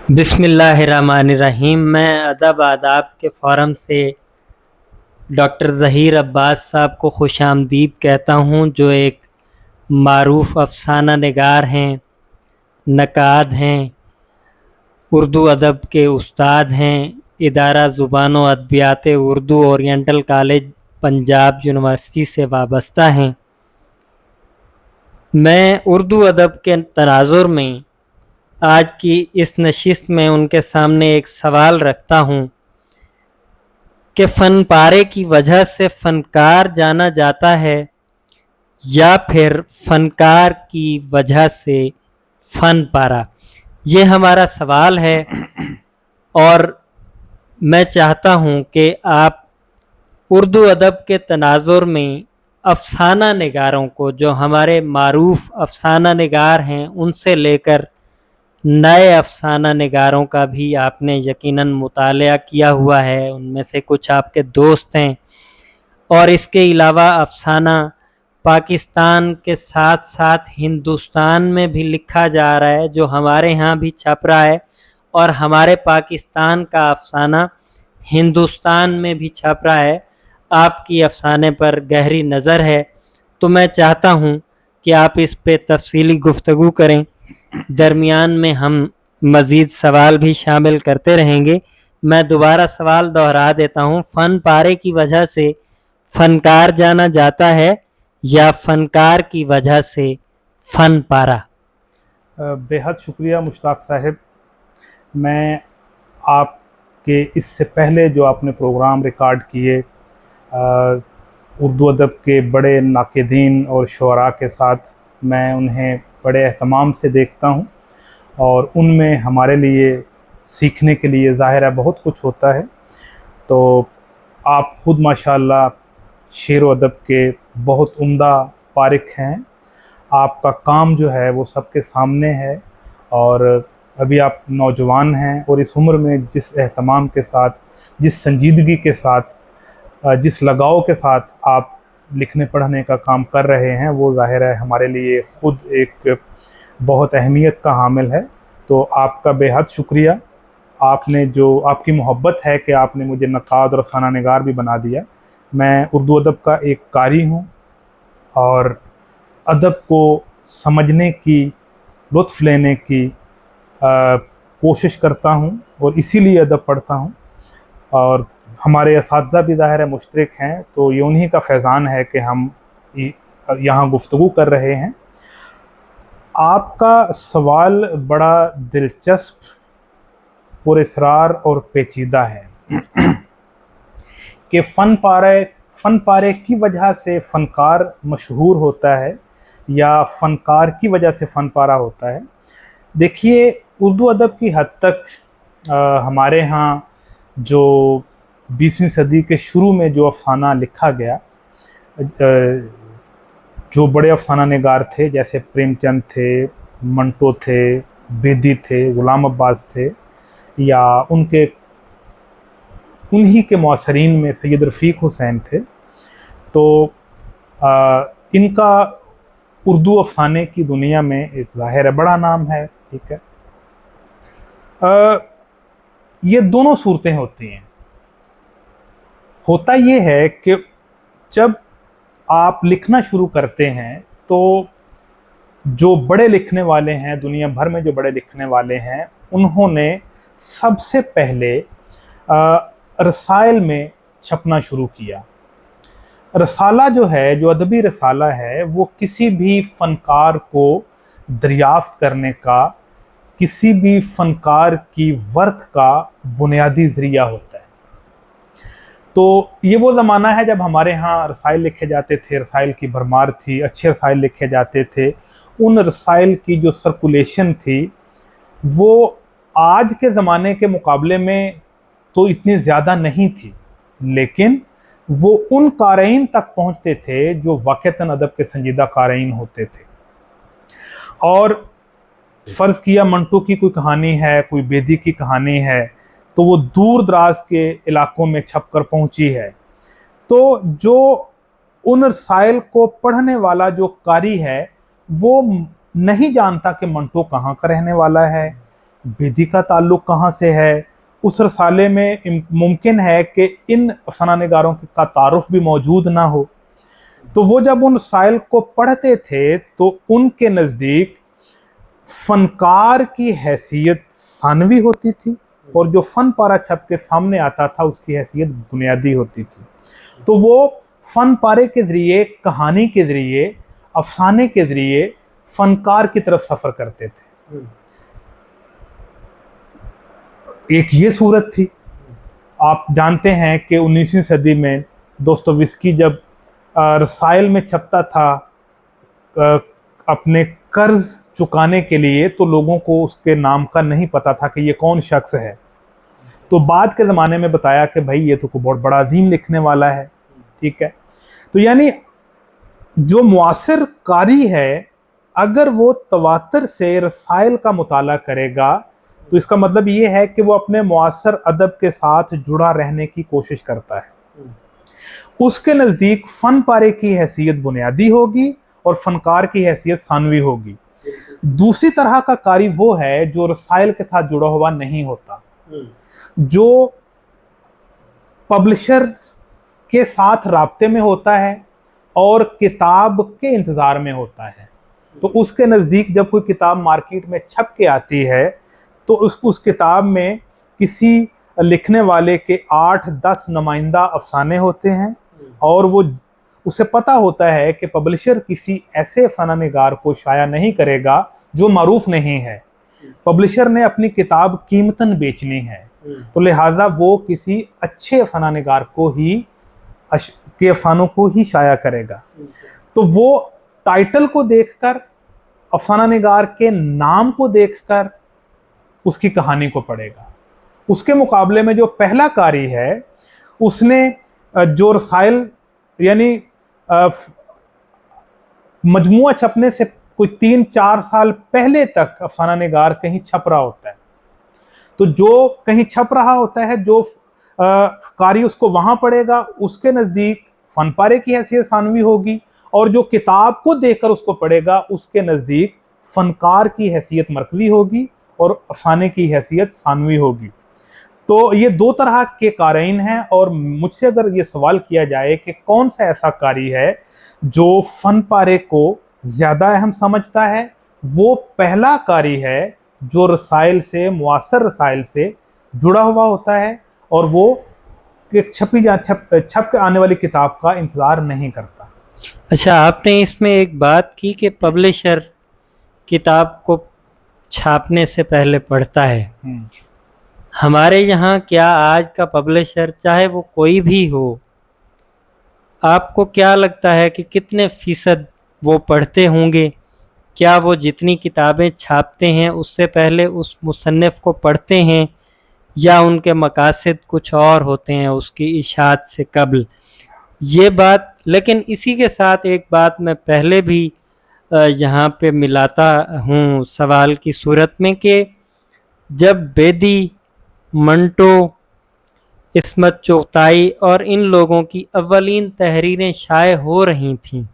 बिस्मिल्लाहिर्रहमानिर्रहीम। मैं अदब आदाब के फ़ोरम से डॉक्टर ज़हीर अब्बास साहब को खुशामदीद कहता हूँ, जो एक मारूफ़ अफ़साना निगार हैं, नक़ाद हैं, उर्दू अदब के उस्ताद हैं। इदारा ज़ुबान व अदबियात Urdu Oriental College Punjab University से वाबस्ता हैं। मैं उर्दू अदब के तनाज़ुर में आज की इस नशिस्त में उनके सामने एक सवाल रखता हूँ कि फ़न पारे की वजह से फ़नकार जाना जाता है या फिर फ़नकार की वजह से फ़न पारा। ये हमारा सवाल है और मैं चाहता हूँ कि आप उर्दू अदब के तनाज़ुर में अफ़साना निगारों को, जो हमारे मारूफ़ अफ़साना निगार हैं, उनसे लेकर नए अफ़साना निगारों का भी आपने यकीनन मुतालिया किया हुआ है, उनमें से कुछ आपके दोस्त हैं। और इसके अलावा अफ़साना पाकिस्तान के साथ साथ हिंदुस्तान में भी लिखा जा रहा है, जो हमारे यहाँ भी छप रहा है, और हमारे पाकिस्तान का अफ़साना हिंदुस्तान में भी छप रहा है। आपकी अफ़साने पर गहरी नज़र है, तो मैं चाहता हूँ कि आप इस पे तफ़सीली गुफ्तगू करें। दरमियान में हम मज़ीद सवाल भी शामिल करते रहेंगे। मैं दोबारा सवाल दोहरा देता हूँ, फ़न पारे की वजह से फ़नकार जाना जाता है या फ़नकार की वजह से फ़न पारा? बेहद शुक्रिया मुश्ताक साहब। मैं आपके इससे पहले जो आपने प्रोग्राम रिकॉर्ड किए उर्दू अदब के बड़े नाक़िदीन और शुअरा के साथ, मैं उन्हें बड़े एहतमाम से देखता हूँ और उनमें हमारे लिए सीखने के लिए ज़ाहिर है बहुत कुछ होता है। तो आप ख़ुद माशाअल्लाह शेर व अदब के बहुत उम्दा पारिक हैं। आपका काम जो है वो सबके सामने है और अभी आप नौजवान हैं और इस उम्र में जिस एहतमाम के साथ, जिस संजीदगी के साथ, जिस लगाव के साथ आप लिखने पढ़ने का काम कर रहे हैं, वो ज़ाहिर है हमारे लिए ख़ुद एक बहुत अहमियत का हामिल है। तो आपका बेहद शुक्रिया। आपने जो आपकी मोहब्बत है कि आपने मुझे नक़ाद और अफ़साना निगार भी बना दिया। मैं उर्दू अदब का एक कारी हूँ और अदब को समझने की, लुत्फ़ लेने की कोशिश करता हूँ और इसीलिए अदब पढ़ता हूँ। और हमारे असातिज़ा भी ज़ाहिर है मुश्तरक हैं, तो ये उन्हीं का फैज़ान है कि हम यहाँ गुफ्तगू कर रहे हैं। आपका सवाल बड़ा दिलचस्प, पुरअसरार और पेचीदा है कि फ़न पारे की वजह से फ़नकार मशहूर होता है या फ़नकार की वजह से फ़न पारा होता है। देखिए, उर्दू अदब की हद तक हमारे यहाँ जो 20वीं सदी के शुरू में जो अफ़साना लिखा गया, जो बड़े अफ़साना निगार थे जैसे प्रेमचंद थे, मंटो थे, बेदी थे, ग़ुलाम अब्बास थे, या उन्हीं के मुअस्सरीन में सैयद रफ़ीक हुसैन थे। तो इनका उर्दू अफ़साने की दुनिया में एक ज़ाहिर है बड़ा नाम है, ठीक है। ये दोनों सूरतें होती हैं। होता ये है कि जब आप लिखना शुरू करते हैं, तो जो बड़े लिखने वाले हैं, दुनिया भर में जो बड़े लिखने वाले हैं, उन्होंने सबसे पहले रसाइल में छपना शुरू किया। रसाला जो है, जो अदबी रसाला है, वो किसी भी फ़नकार को दरियाफ़्त करने का, किसी भी फ़नकार की वर्थ का बुनियादी ज़रिया होता है। तो ये वो ज़माना है जब हमारे यहाँ रसाइल लिखे जाते थे, रसाइल की भरमार थी, अच्छे रसाइल लिखे जाते थे। उन रसाइल की जो सर्कुलेशन थी, वो आज के ज़माने के मुकाबले में तो इतनी ज़्यादा नहीं थी, लेकिन वो उन क़ारीन तक पहुँचते थे जो वाक़तन अदब के संजीदा क़ारीन होते थे। और फ़र्ज़ किया मंटो की कोई कहानी है, कोई बेदी की कहानी है, तो वो दूर दराज के इलाकों में छप कर पहुँची है। तो जो उन रसाइल को पढ़ने वाला जो कारी है, वो नहीं जानता कि मंटो कहाँ का रहने वाला है, बेदी का ताल्लुक़ कहाँ से है, उस रसाले में मुमकिन है कि इन अफसाना निगारों का तारुफ भी मौजूद ना हो। तो वो जब उन रसाइल को पढ़ते थे तो उनके नज़दीक फ़नकार की हैसियत सानवी होती थी और जो फ़न पारा छप के सामने आता था उसकी हैसियत बुनियादी होती थी। तो वो फ़न पारे के ज़रिए, कहानी के ज़रिए, अफसाने के ज़रिए फ़नकार की तरफ सफ़र करते थे। एक ये सूरत थी। आप जानते हैं कि 19वीं सदी में दोस्तोयेव्स्की जब रसाइल में छपता था अपने कर्ज चुकाने के लिए, तो लोगों को उसके नाम का नहीं पता था कि ये कौन शख्स है। तो बाद के ज़माने में बताया कि भाई ये तो बहुत बड़ा अजीम लिखने वाला है, ठीक है। तो यानी जो मुआसिर कारी है, अगर वो तवातर से रसाइल का मुताला करेगा तो इसका मतलब ये है कि वो अपने मुआसिर अदब के साथ जुड़ा रहने की कोशिश करता है। उसके नज़दीक फ़न पारे की हैसियत बुनियादी होगी और फ़नकार की हैसियत सानवी होगी। दूसरी तरह का कारी वो है जो रसाइल के साथ जुड़ा हुआ नहीं होता, जो पब्लिशर्स के साथ राब्ते में होता है और किताब के इंतज़ार में होता है। तो उसके नज़दीक जब कोई किताब मार्केट में छप के आती है तो उस किताब में किसी लिखने वाले के 8-10 नुमाइंदा अफसाने होते हैं और वो उसे पता होता है कि पब्लिशर किसी ऐसे अफसाना निगार को शाया नहीं करेगा जो मारूफ नहीं है। पब्लिशर ने अपनी किताब कीमतन बेचनी है, तो लिहाजा वो किसी अच्छे अफसाना निगार को ही के अफसानों को ही शाया करेगा। तो वो टाइटल को देखकर, अफसाना निगार के नाम को देखकर उसकी कहानी को पढ़ेगा। उसके मुकाबले में जो पहला कारी है, उसने जो रसाइल यानी मजमुआ छपने से कोई 3-4 साल पहले तक अफसाना निगार कहीं छप रहा होता है, तो जो कहीं छप रहा होता है, जो कारी उसको वहां पढ़ेगा, उसके नज़दीक फ़न पारे की हैसियत सानवी होगी और जो किताब को देखकर उसको पढ़ेगा उसके नज़दीक फ़नकार की हैसियत मरकज़ी होगी और अफसाने की हैसियत सानवी होगी। तो ये दो तरह के कारीन हैं और मुझसे अगर ये सवाल किया जाए कि कौन सा ऐसा कारी है जो फ़न पारे को ज़्यादा अहम समझता है, वो पहला कारी है जो रसाइल से, मुआसर रसाइल से जुड़ा हुआ होता है और वो एक छप के आने वाली किताब का इंतज़ार नहीं करता। अच्छा, आपने इसमें एक बात की कि पब्लिशर किताब को छापने से पहले पढ़ता है। हमारे यहाँ क्या आज का पब्लिशर, चाहे वो कोई भी हो, आपको क्या लगता है कि कितने फ़ीसद वो पढ़ते होंगे? क्या वो जितनी किताबें छापते हैं उससे पहले उस मुसन्निफ़ को पढ़ते हैं या उनके मकासद कुछ और होते हैं उसकी इशाअत से कब्ल? ये बात, लेकिन इसी के साथ एक बात मैं पहले भी यहाँ पे मिलाता हूँ सवाल की सूरत में कि जब बेदी, मंटो, इस्मत चुगताई और इन लोगों की अव्वलीन तहरीरें शाये हो रही थीं,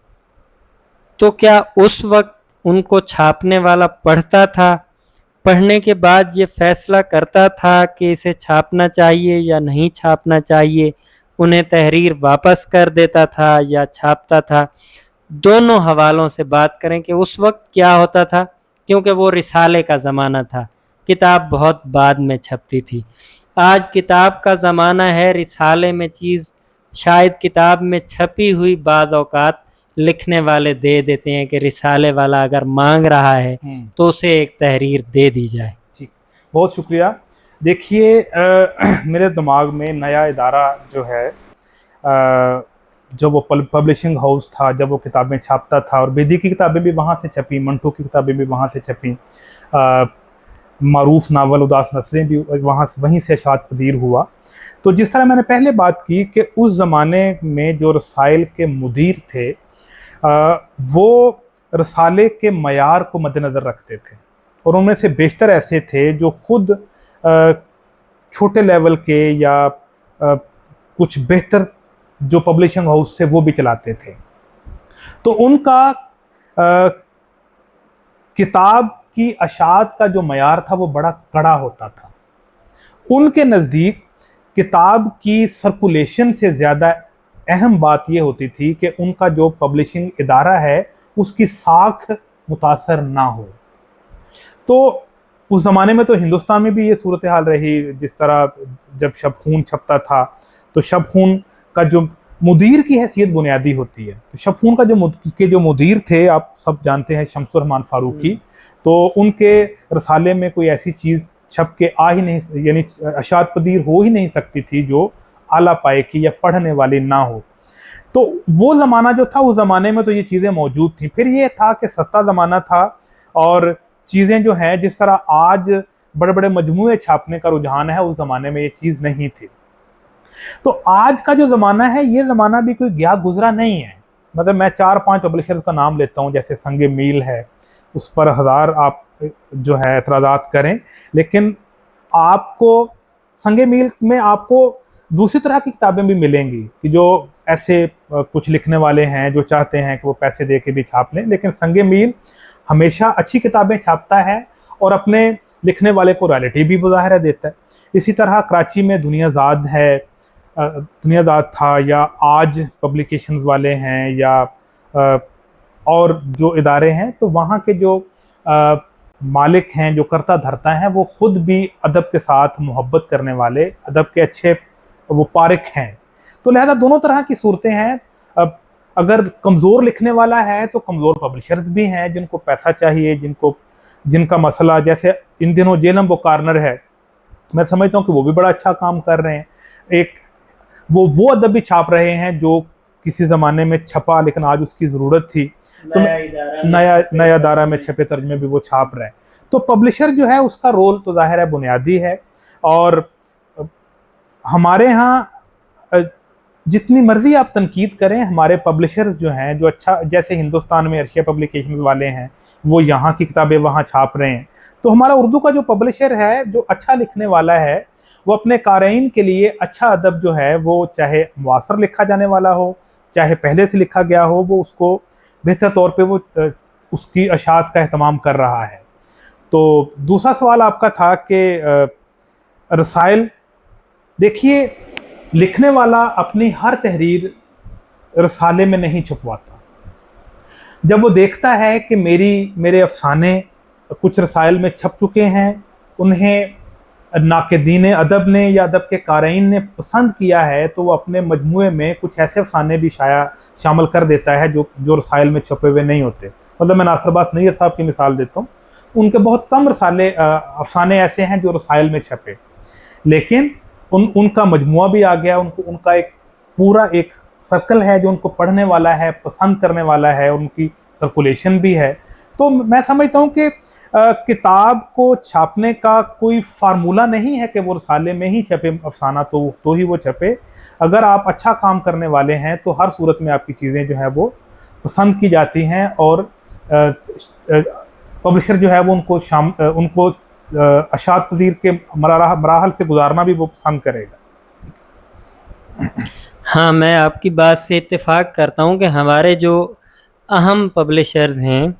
तो क्या उस वक्त उनको छापने वाला पढ़ता था, पढ़ने के बाद ये फैसला करता था कि इसे छापना चाहिए या नहीं छापना चाहिए, उन्हें तहरीर वापस कर देता था या छापता था? दोनों हवालों से बात करें कि उस वक्त क्या होता था, क्योंकि वो रिसाले का ज़माना था, किताब बहुत बाद में छपती थी। आज किताब का ज़माना है, रिसाले में चीज़ शायद किताब में छपी हुई बाद औक़ात लिखने वाले दे देते हैं कि रिसाले वाला अगर मांग रहा है तो उसे एक तहरीर दे दी जाए। जी, बहुत शुक्रिया। देखिए, मेरे दिमाग में नया इदारा जो है, जब वो पब्लिशिंग हाउस था, जब वो किताबें छापता था और बेदी की किताबें भी वहाँ से छपी, मंटो की किताबें भी वहाँ से छपी, मारूफ नावल उदास नसरें भी वहीं से इशाअत पज़ीर हुआ। तो जिस तरह मैंने पहले बात की कि उस ज़माने में जो रसाइल के मुदीर थे, वो रसाले के मयार को मद्देनज़र रखते थे और उनमें से बेशतर ऐसे थे जो खुद छोटे लेवल के या कुछ बेहतर जो पब्लिशिंग हाउस से वो भी चलाते थे। तो उनका किताब की अशात का जो मयार था वो बड़ा कड़ा होता था। उनके नज़दीक किताब की सर्कुलेशन से ज़्यादा अहम बात ये होती थी कि उनका जो पब्लिशिंग इदारा है उसकी साख मुतासर ना हो। तो उस ज़माने में तो हिंदुस्तान में भी ये सूरत हाल रही, जिस तरह जब शब खून छपता था तो शब खून का जो मुदीर की हैसियत बुनियादी होती है, तो शब खून का जो मुदीर थे आप सब जानते हैं, शम्सुर रहमान फारूकी, तो उनके रसाले में कोई ऐसी चीज़ छप के आ ही नहीं, यानी अशात पदीर हो ही नहीं सकती थी जो आला पाए की या पढ़ने वाली ना हो। तो वो ज़माना जो था, उस ज़माने में तो ये चीज़ें मौजूद थी। फिर ये था कि सस्ता ज़माना था और चीज़ें जो हैं जिस तरह आज बड़े बड़े मजमूए छापने का रुझान है, उस ज़माने में ये चीज़ नहीं थी। तो आज का जो ज़माना है, ये ज़माना भी कोई गया गुजरा नहीं है। मतलब मैं 4-5 पब्लिशर्स का नाम लेता हूँ, जैसे संगे मील है, उस पर हज़ार आप जो है एतराज़ात करें, लेकिन आपको संगे मील में आपको दूसरी तरह की किताबें भी मिलेंगी कि जो ऐसे कुछ लिखने वाले हैं जो चाहते हैं कि वो पैसे दे के भी छाप लें, लेकिन संगे मील हमेशा अच्छी किताबें छापता है और अपने लिखने वाले को रॉयल्टी भी मुज़ाहरा देता है। इसी तरह कराची में दुनियाज़ाद है, दुनियाज़ाद था, या आज पब्लिकेशंस वाले हैं, या और जो इदारे हैं, तो वहाँ के जो मालिक हैं, जो करता धरता हैं, वो खुद भी अदब के साथ मोहब्बत करने वाले, अदब के अच्छे वो पारिक हैं। तो लिहाजा दोनों तरह की सूरतें हैं। अब अगर कमज़ोर लिखने वाला है तो कमज़ोर पब्लिशर्स भी हैं जिनको पैसा चाहिए, जिनका मसला, जैसे इन दिनों जेलम वो कॉर्नर है, मैं समझता हूँ कि वो भी बड़ा अच्छा काम कर रहे हैं। एक वो अदब भी छाप रहे हैं जो किसी ज़माने में छपा लेकिन आज उसकी ज़रूरत थी, तो नया दायरा में छपे तर्जमे भी वो छाप रहे हैं। तो पब्लिशर जो है उसका रोल तो ज़ाहिर है बुनियादी है। और हमारे यहाँ जितनी मर्जी आप तनकीद करें, हमारे पब्लिशर्स जो हैं, जो अच्छा, जैसे हिंदुस्तान में अर्शिया पब्लिकेशंस वाले हैं, वो यहाँ की किताबें वहाँ छाप रहे हैं। तो हमारा उर्दू का जो पब्लिशर है, जो अच्छा लिखने वाला है, वो अपने क़ारीन के लिए अच्छा अदब जो है, वो चाहे मुआसर लिखा जाने वाला हो, चाहे पहले से लिखा गया हो, वो उसको बेहतर तौर पे वो उसकी अशात का एहतमाम कर रहा है। तो दूसरा सवाल आपका था कि रसाइल, देखिए, लिखने वाला अपनी हर तहरीर रसाले में नहीं छपवाता। जब वो देखता है कि मेरे अफसाने कुछ रसाइल में छप चुके हैं, उन्हें नाक़िदीन अदब ने या अदब के क़ारीन ने पसंद किया है, तो वो अपने मजमूए में कुछ ऐसे अफसाने भी शामिल कर देता है जो रसाइल में छपे हुए नहीं होते। मतलब मैं नासिर अब्बास नैयर साहब की मिसाल देता हूँ, उनके बहुत कम अफसाने ऐसे हैं जो रसाइल में छपे, लेकिन उनका मजमुआ भी आ गया, उनका एक पूरा एक सर्कल है जो उनको पढ़ने वाला है, पसंद करने वाला है, उनकी सर्कुलेशन भी है। तो मैं समझता हूँ कि किताब को छापने का कोई फार्मूला नहीं है कि वो रसाले में ही छपे अफसाना तो ही वो छपे। अगर आप अच्छा काम करने वाले हैं तो हर सूरत में आपकी चीज़ें जो है वो पसंद की जाती हैं, और पब्लिशर जो है वो उनको अशात पज़ीर के मराहल से गुजारना भी वो पसंद करेगा। हाँ, मैं आपकी बात से इत्तेफाक करता हूँ कि हमारे जो अहम पब्लिशर्स हैं,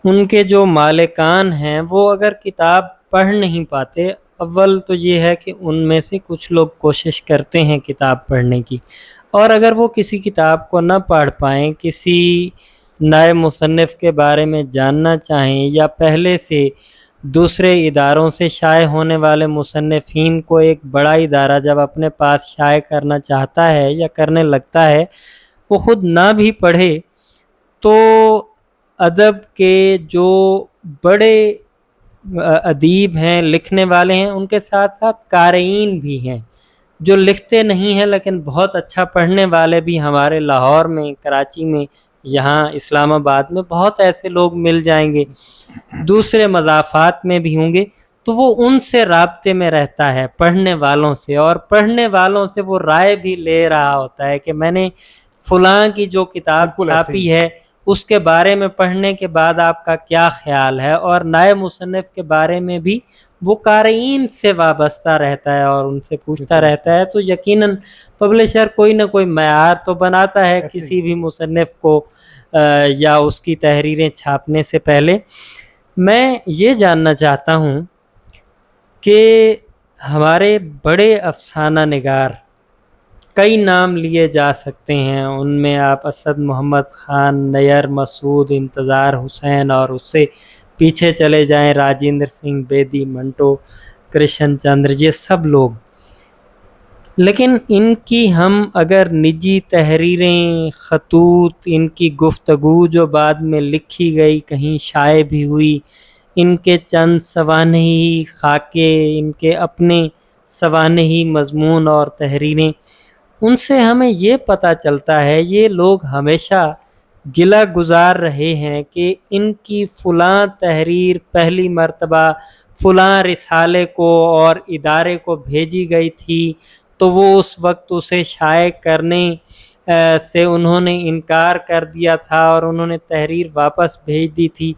उनके जो मालिकान हैं, वो अगर किताब पढ़ नहीं पाते, अव्वल तो ये है कि उनमें से कुछ लोग कोशिश करते हैं किताब पढ़ने की, और अगर वो किसी किताब को ना पढ़ पाएँ, किसी नए मुसन्निफ़ के बारे में जानना चाहें, या पहले से दूसरे इदारों से शाये होने वाले मुसन्निफ़ीन को एक बड़ा इदारा जब अपने पास शाये करना चाहता है या करने लगता है, वो ख़ुद ना भी पढ़े, तो अदब के जो बड़े अदीब हैं, लिखने वाले हैं, उनके साथ-साथ क़ारीन भी हैं, जो लिखते नहीं हैं लेकिन बहुत अच्छा पढ़ने वाले भी हमारे लाहौर में, कराची में, यहाँ इस्लामाबाद में बहुत ऐसे लोग मिल जाएंगे, दूसरे मज़ाफ़ात में भी होंगे। तो वो उनसे राब्ते में रहता है, पढ़ने वालों से, और पढ़ने वालों से वो राय भी ले रहा होता है कि मैंने फ़लाँ की जो किताब छापी है उसके बारे में पढ़ने के बाद आपका क्या ख़्याल है, और नए मुसन्निफ़ के बारे में भी वो क़ारीन से वाबस्ता रहता है और उनसे पूछता रहता है। तो यकीनन पब्लिशर कोई ना कोई मयार तो बनाता है किसी भी मुसन्निफ़ को या उसकी तहरीरें छापने से पहले। मैं ये जानना चाहता हूँ कि हमारे बड़े अफ़साना निगार, कई नाम लिए जा सकते हैं, उनमें आप असद मोहम्मद ख़ान, नैयर मसूद, इंतज़ार हुसैन और उससे पीछे चले जाएँ राजेंद्र सिंह बेदी, मंटो, कृष्ण चंद्र, ये सब लोग। लेकिन इनकी हम अगर निजी तहरीरें, ख़तूत, इनकी गुफ्तगू जो बाद में लिखी गई, कहीं शाये भी हुई, इनके चंद सवानही खाके, इनके अपने सवानही मज़मून और तहरीरें, उनसे हमें ये पता चलता है ये लोग हमेशा गिला गुजार रहे हैं कि इनकी फ़लाँ तहरीर पहली मर्तबा फ़लाँ रिसाले को और इदारे को भेजी गई थी, तो वो उस वक्त उसे शाये करने से उन्होंने इनकार कर दिया था और उन्होंने तहरीर वापस भेज दी थी।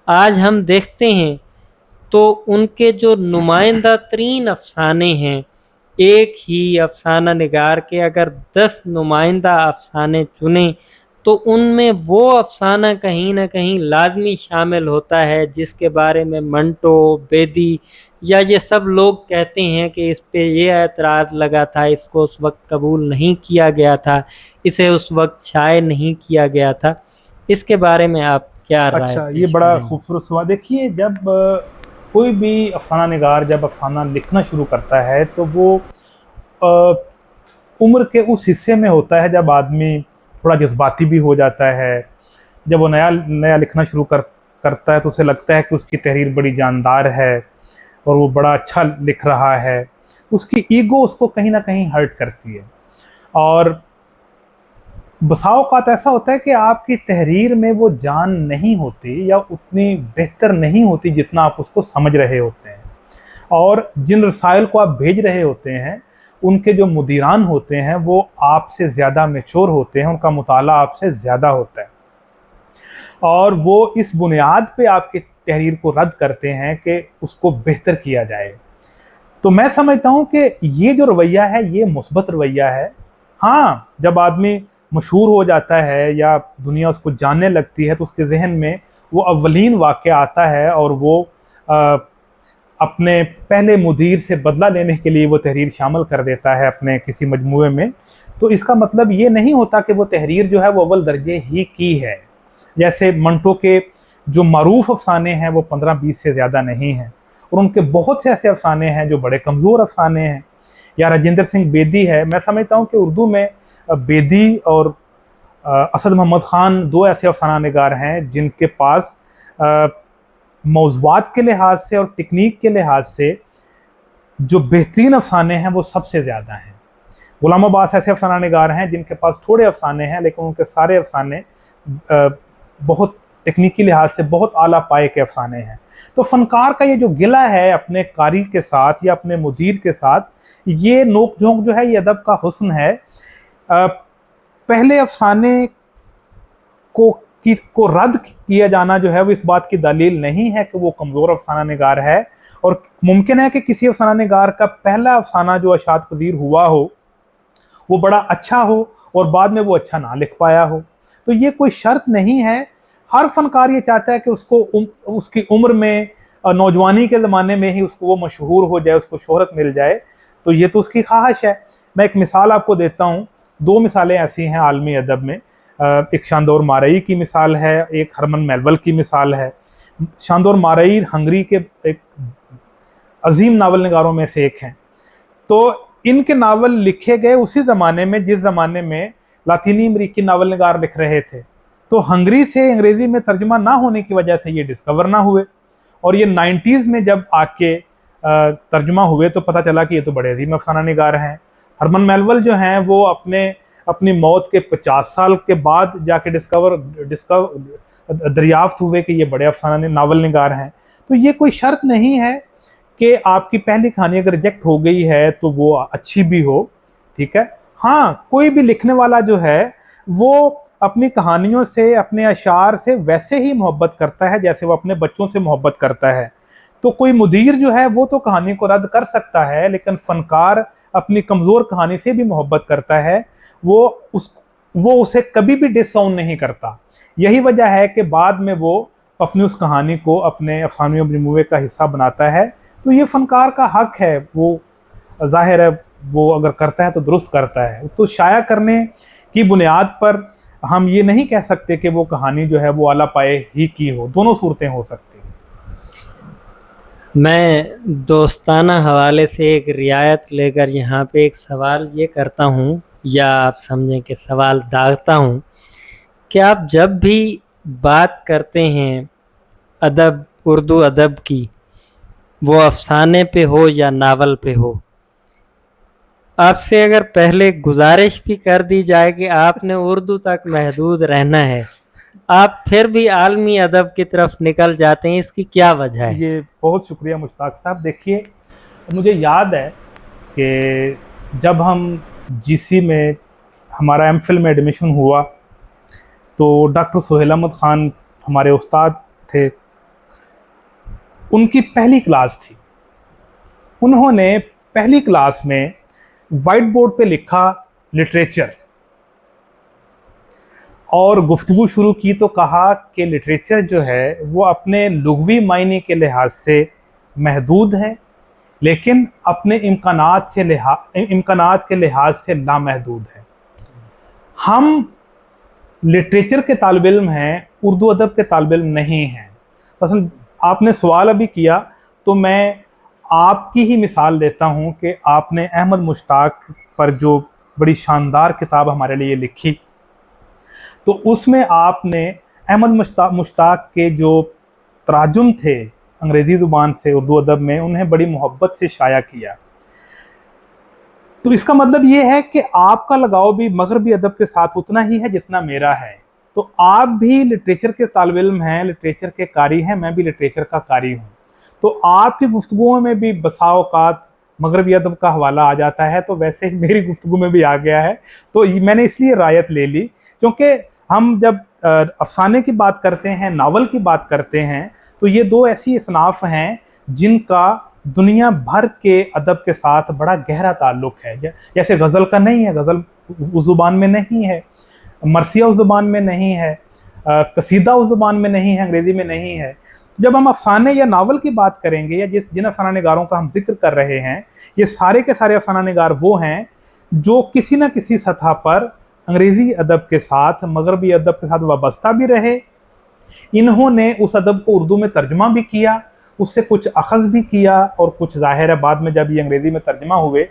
आज हम देखते हैं तो उनके जो नुमाइंदा तरीन अफ़साने हैं, एक ही अफ़साना निगार के अगर 10 नुमाइंदा अफ़साने चुनें तो उनमें वो अफ़साना कहीं न कहीं लाज़मी शामिल होता है जिसके बारे में मंटो, बेदी या ये सब लोग कहते हैं कि इस पे ये ऐतराज़ लगा था, इसको उस वक़्त कबूल नहीं किया गया था, इसे उस वक़्त शाये नहीं किया गया था। इसके बारे में आप क्या राय अच्छा, ये पेश बड़ा करेंगे? खूबसूरत सवाल। देखिए, जब कोई भी अफ़साना निगार जब अफ़साना लिखना शुरू करता है तो वो अ, उम्र के उस हिस्से में होता है जब आदमी थोड़ा जज़्बाती भी हो जाता है। जब वो नया नया लिखना शुरू करता है तो उसे लगता है कि उसकी तहरीर बड़ी जानदार है और वो बड़ा अच्छा लिख रहा है। उसकी ईगो उसको कहीं न कहीं हर्ट करती है और बसा औक़ात ऐसा होता है कि आपकी तहरीर में वो जान नहीं होती या उतनी बेहतर नहीं होती जितना आप उसको समझ रहे होते हैं। और जिन रसाइल को आप भेज रहे होते हैं, उनके जो मुदीरान होते हैं वो आपसे ज़्यादा मैच्योर होते हैं, उनका मुताला आपसे ज़्यादा होता है और वो इस बुनियाद पे आपकी तहरीर को रद्द करते हैं कि उसको बेहतर किया जाए। तो मैं समझता हूँ कि ये जो रवैया है ये मुस्बत रवैया है। हाँ, जब आदमी मशहूर हो जाता है या दुनिया उसको जानने लगती है तो उसके ज़हन में वो अव्वलीन वाक़या आता है और वो अ, अपने पहले मुदीर से बदला लेने के लिए वो तहरीर शामिल कर देता है अपने किसी मजमूए में। तो इसका मतलब ये नहीं होता कि वो तहरीर जो है वो अव्वल दर्जे ही की है। जैसे मंटो के जो मारूफ अफ़साने हैं वो 15-20 से ज़्यादा नहीं हैं और उनके बहुत से ऐसे अफ़साने हैं जो बड़े कमज़ोर अफ़साने हैं। या राजेंद्र सिंह बेदी है, मैं समझता हूँ कि उर्दू में बेदी और असद मोहम्मद ख़ान 2 ऐसे अफ़साना निगार हैं जिनके पास मौज़ूआत के लिहाज से और टेक्नीक के लिहाज से जो बेहतरीन अफ़साने हैं वो सबसे ज़्यादा हैं। गुलाम अब्बास ऐसे अफ़साना निगार हैं जिनके पास थोड़े अफ़साने हैं लेकिन उनके सारे अफ़साने बहुत तकनीकी लिहाज से बहुत आला पाए के अफ़साने हैं। तो फ़नकार का ये जो गिला है अपने कारी के साथ या अपने मुदीर के साथ, ये नोक-झोंक जो है ये अदब का हुस्न है। पहले अफ़साने को रद्द किया जाना जो है वो इस बात की दलील नहीं है कि वो कमज़ोर अफ़साना निगार है और मुमकिन है कि किसी अफ़साना निगार का पहला अफ़साना जो अशात पज़ीर हुआ हो, वो बड़ा अच्छा हो और बाद में वो अच्छा ना लिख पाया हो। तो ये कोई शर्त नहीं है। हर फ़नकार ये चाहता है कि उसको उसकी उम्र में नौजवानी के ज़माने में ही उसको वो मशहूर हो जाए, उसको शोहरत मिल जाए, तो ये तो उसकी ख़्वाहिश है। मैं एक मिसाल आपको देता हूँ, 2 मिसालें ऐसी हैं आलमी अदब में। एक शांदोर मारई की मिसाल है, एक हरमन मेलवल की मिसाल है। शांदोर मारई हंगरी के एक अज़ीम नावल निगारों में से एक हैं। तो इनके नावल लिखे गए उसी ज़माने में जिस ज़माने में लातीनी अमेरिकी नावल निगार लिख रहे थे। तो हंगरी से अंग्रेज़ी में तर्जुमा ना होने की वजह से ये डिस्कवर ना हुए और ये 90s में जब आके तर्जुमा हुए तो पता चला कि ये तो बड़े अज़ीम अफ़साना निगार हैं। हरमन मेलवल जो हैं वो अपनी मौत के 50 साल के बाद जाके दरियाफ्त हुए कि ये बड़े अफ़साना नावल निगार हैं। तो ये कोई शर्त नहीं है कि आपकी पहली कहानी अगर रिजेक्ट हो गई है तो वो अच्छी भी हो, ठीक है। हाँ, कोई भी लिखने वाला जो है वो अपनी कहानियों से, अपने अशार से वैसे ही मोहब्बत करता है जैसे वो अपने बच्चों से मोहब्बत करता है। तो कोई मुदीर जो है वो तो कहानी को रद्द कर सकता है लेकिन फ़नकार अपनी कमज़ोर कहानी से भी मोहब्बत करता है। वो उसे कभी भी डिसऑन नहीं करता। यही वजह है कि बाद में वो अपनी उस कहानी को अपने अफसाने अपनी मूवी का हिस्सा बनाता है, तो ये फ़नकार का हक है, वो ज़ाहिर है वो अगर करता है तो दुरुस्त करता है। तो शाया करने की बुनियाद पर हम ये नहीं कह सकते कि वो कहानी जो है वो आला पाए ही की हो, दोनों सूरतें हो सकती हैं। मैं दोस्ताना हवाले से एक रियायत लेकर यहाँ पे एक सवाल ये करता हूँ, या आप समझें कि सवाल दागता हूँ, कि आप जब भी बात करते हैं अदब, उर्दू अदब की, वो अफसाने पे हो या नावल पे हो, आपसे अगर पहले गुजारिश भी कर दी जाए कि आपने उर्दू तक महदूद रहना है, आप फिर भी आलमी अदब की तरफ निकल जाते हैं, इसकी क्या वजह है? ये बहुत शुक्रिया मुश्ताक साहब। देखिए, मुझे याद है कि जब हम जीसी में हमारा एमफिल में एडमिशन हुआ तो डॉक्टर सोहेल अहमद ख़ान हमारे उस्ताद थे, उनकी पहली क्लास थी। उन्होंने पहली क्लास में वाइट बोर्ड पे लिखा लिटरेचर, और गुफ्तगू शुरू की तो कहा कि लिटरेचर जो है वो अपने लुग़वी मायने के लिहाज से महदूद है, लेकिन अपने इम्कानात के लिहाज से नामहदूद है। हम लिटरेचर के तालिब इल्म हैं, उर्दू अदब के तालिब इल्म नहीं हैं। असल आपने सवाल अभी किया तो मैं आपकी ही मिसाल देता हूँ कि आपने अहमद मुश्ताक पर जो बड़ी शानदार किताब हमारे लिए लिखी, तो उसमें आपने अहमद मुश्ताक के जो तराजुम थे अंग्रेज़ी ज़ुबान से उर्दू अदब में, उन्हें बड़ी मोहब्बत से शाया किया। तो इसका मतलब ये है कि आपका लगाव भी मगरबी अदब के साथ उतना ही है जितना मेरा है। तो आप भी लिटरेचर के तालिब इल्म हैं, लिटरेचर के कारी हैं, मैं भी लिटरेचर का कारी हूँ। तो आपकी गुफ्तगुओं में भी बसा औक़ात मगरबी अदब का हवाला आ जाता है, तो वैसे ही मेरी गुफ्तगू में भी आ गया है। तो मैंने इसलिए रायत ले ली, क्योंकि हम जब अफसाने की बात करते हैं, नावल की बात करते हैं, तो ये दो ऐसी असनाफ़ हैं जिनका दुनिया भर के अदब के साथ बड़ा गहरा ताल्लुक़ है। जैसे गज़ल का नहीं है, गज़ल उस ज़ुबान में नहीं है, मरसिया उस ज़ुबान में नहीं है, कसीदा उस ज़ुबान में नहीं है, अंग्रेज़ी में नहीं है। तो जब हम अफसाने या नावल की बात करेंगे, या जिन अफसाना निगारों का हम जिक्र कर रहे हैं, ये सारे के सारे अफसाना निगार वो हैं जो किसी न किसी सतह पर अंग्रेज़ी अदब के साथ, मगरबी अदब के साथ वाबस्ता भी रहे। इन्होंने उस अदब को उर्दू में तर्जुमा भी किया, उससे कुछ अख़ज़ भी किया, और कुछ ज़ाहिर है बाद में जब ये अंग्रेज़ी में तर्जुमा हुए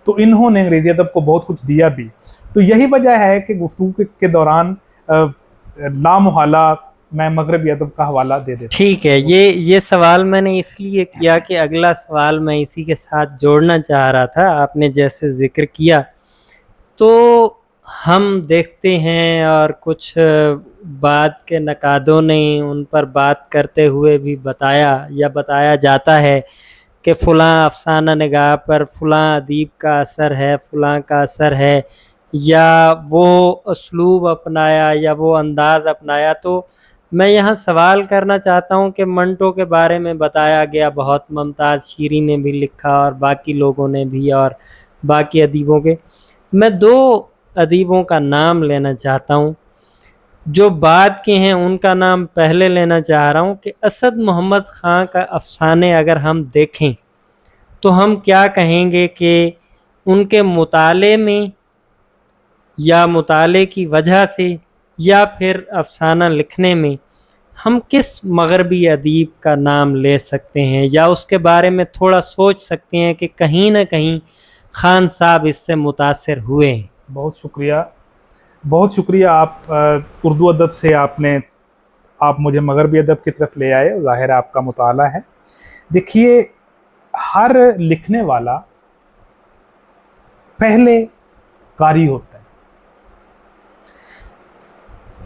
तो इन्होंने अंग्रेज़ी अदब को बहुत कुछ दिया भी। तो यही वजह है कि गुफ्तगू के दौरान लामुहाला मैं मगरबी अदब का हवाला दे देता हूँ। ठीक है, ये सवाल मैंने इसलिए किया कि अगला सवाल मैं इसी के साथ जोड़ना चाह रहा था। आपने जैसे ज़िक्र किया, तो हम देखते हैं और कुछ बाद के नकादों ने उन पर बात करते हुए भी बताया या बताया जाता है कि फ़लाँ अफ़साना निगाह पर फ़लाँ अदीब का असर है, फ़लाँ का असर है, या वो उसलूब अपनाया या वो अंदाज़ अपनाया। तो मैं यहाँ सवाल करना चाहता हूँ कि मंटो के बारे में बताया गया बहुत, मुमताज़ शीरी ने भी लिखा और बाकी लोगों ने भी, और बाकी अदीबों के। मैं दो अदीबों का नाम लेना चाहता हूँ, जो बाद के हैं उनका नाम पहले लेना चाह रहा हूँ, कि असद मोहम्मद ख़ान का अफ़साने अगर हम देखें तो हम क्या कहेंगे कि उनके मुताले में, या मुताले की वजह से, या फिर अफ़साना लिखने में हम किस मगरबी अदीब का नाम ले सकते हैं, या उसके बारे में थोड़ा सोच सकते हैं कि कहीं न कहीं ख़ान साहब इससे मुतासिर हुए हैं? बहुत शुक्रिया, बहुत शुक्रिया। आप उर्दू अदब से आप मुझे मगरबी अदब की तरफ ले आए, ज़ाहिर है आपका मुताला है। देखिए, हर लिखने वाला पहले कारी होता है।